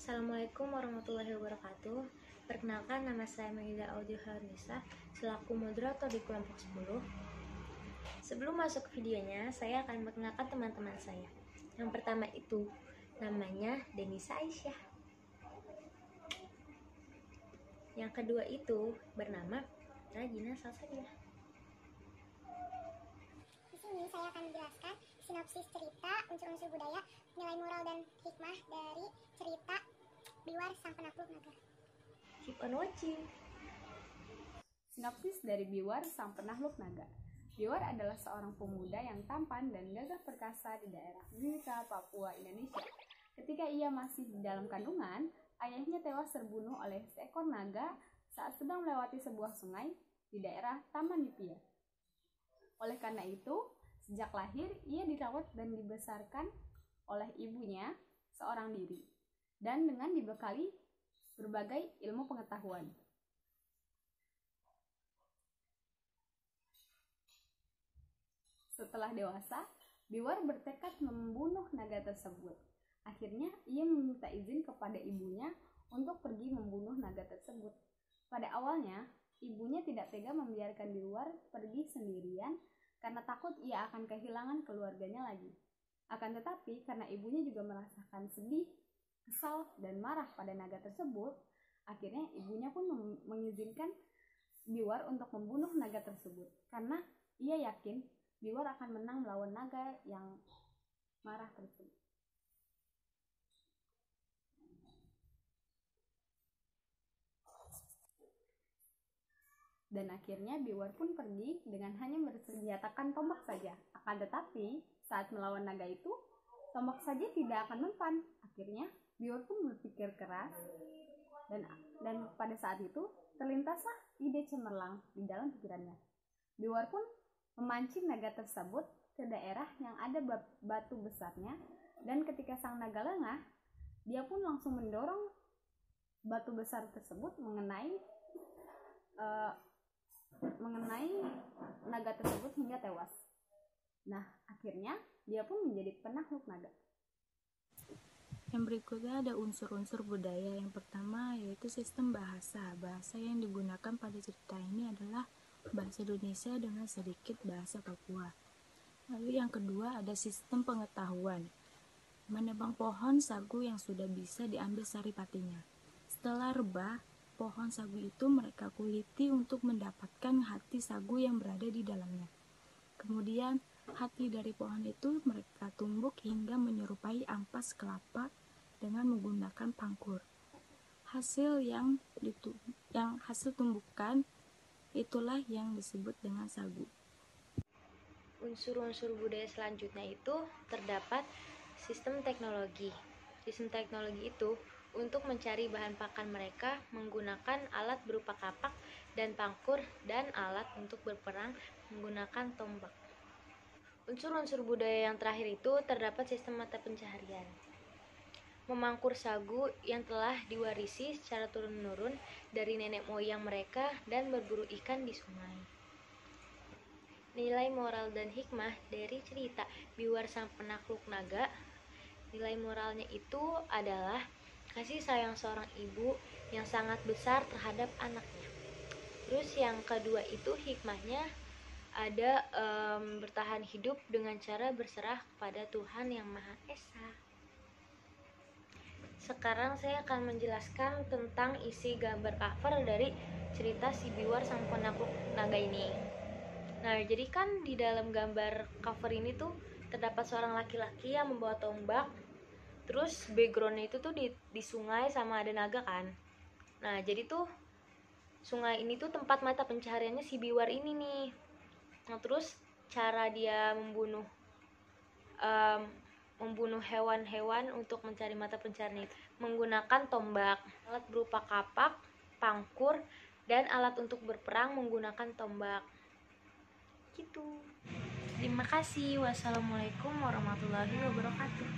Assalamualaikum warahmatullahi wabarakatuh. Perkenalkan, nama saya Maida Audio Harnisa selaku moderator di kelompok 10. Sebelum masuk ke videonya, saya akan memperkenalkan teman-teman saya. Yang pertama itu namanya Denisa Aisyah. Yang kedua itu bernama Rajina Salsabila. Di sini saya akan menjelaskan sinopsis cerita, unsur-unsur budaya, nilai moral dan hikmah dari cerita Biwar Sang Penakluk Naga. Keep on watching. Sinopsis dari Biwar Sang Penakluk Naga. Biwar adalah seorang pemuda yang tampan dan gagah perkasa di daerah Mimika, Papua, Indonesia. Ketika ia masih di dalam kandungan, ayahnya tewas terbunuh oleh seekor naga saat sedang melewati sebuah sungai di daerah Taman Nipia. Oleh karena itu, sejak lahir ia dirawat dan dibesarkan oleh ibunya seorang diri dan dengan dibekali berbagai ilmu pengetahuan. Setelah dewasa, Biwar bertekad membunuh naga tersebut. Akhirnya ia meminta izin kepada ibunya untuk pergi membunuh naga tersebut. Pada awalnya, ibunya tidak tega membiarkan Biwar pergi sendirian karena takut ia akan kehilangan keluarganya lagi. Akan tetapi, karena ibunya juga merasakan sedih, kesal, dan marah pada naga tersebut, akhirnya ibunya pun mengizinkan Biwar untuk membunuh naga tersebut karena ia yakin Biwar akan menang melawan naga yang marah tersebut. Dan akhirnya Biwar pun pergi dengan hanya bersenjatakan tombak saja. Akan tetapi, saat melawan naga itu, tombak saja tidak akan mempan. Akhirnya, Biwar pun berpikir keras dan pada saat itu terlintaslah ide cemerlang di dalam pikirannya. Biwar pun memancing naga tersebut ke daerah yang ada batu besarnya, dan ketika sang naga lengah, dia pun langsung mendorong batu besar tersebut mengenai naga tersebut hingga tewas. Nah, akhirnya dia pun menjadi penakluk naga. Yang berikutnya ada unsur-unsur budaya. Yang pertama yaitu sistem bahasa. Bahasa yang digunakan pada cerita ini adalah bahasa Indonesia dengan sedikit bahasa Papua. Lalu yang kedua ada sistem pengetahuan. Menebang pohon sagu yang sudah bisa diambil saripatinya. Setelah rebah, pohon sagu itu mereka kuliti untuk mendapatkan hati sagu yang berada di dalamnya. Kemudian hati dari pohon itu mereka tumbuk hingga menyerupai ampas kelapa dengan menggunakan pangkur. Hasil hasil tumbukan itulah yang disebut dengan sagu. Unsur-unsur budaya selanjutnya itu terdapat sistem teknologi. Sistem teknologi itu untuk mencari bahan pakan mereka menggunakan alat berupa kapak dan pangkur dan alat untuk berperang menggunakan tombak. Unsur-unsur budaya yang terakhir itu terdapat sistem mata pencaharian. Memangkur sagu yang telah diwarisi secara turun-menurun dari nenek moyang mereka dan berburu ikan di sungai. Nilai moral dan hikmah dari cerita Biwar Sang Penakluk Naga. Nilai moralnya itu adalah kasih sayang seorang ibu yang sangat besar terhadap anaknya. Terus yang kedua itu hikmahnya ada bertahan hidup dengan cara berserah kepada Tuhan Yang Maha Esa. Sekarang saya akan menjelaskan tentang isi gambar cover dari cerita si Biwar Sang Penakluk Naga ini. Nah, jadi kan di dalam gambar cover ini tuh terdapat seorang laki-laki yang membawa tombak. Terus backgroundnya itu tuh di sungai sama ada naga kan. Nah, jadi tuh sungai ini tuh tempat mata pencahariannya si Biwar ini nih. Nah, terus cara dia membunuh hewan-hewan untuk mencari mata pencaharian menggunakan tombak, alat berupa kapak, pangkur, dan alat untuk berperang menggunakan tombak. Gitu. Terima kasih. Wassalamualaikum warahmatullahi wabarakatuh.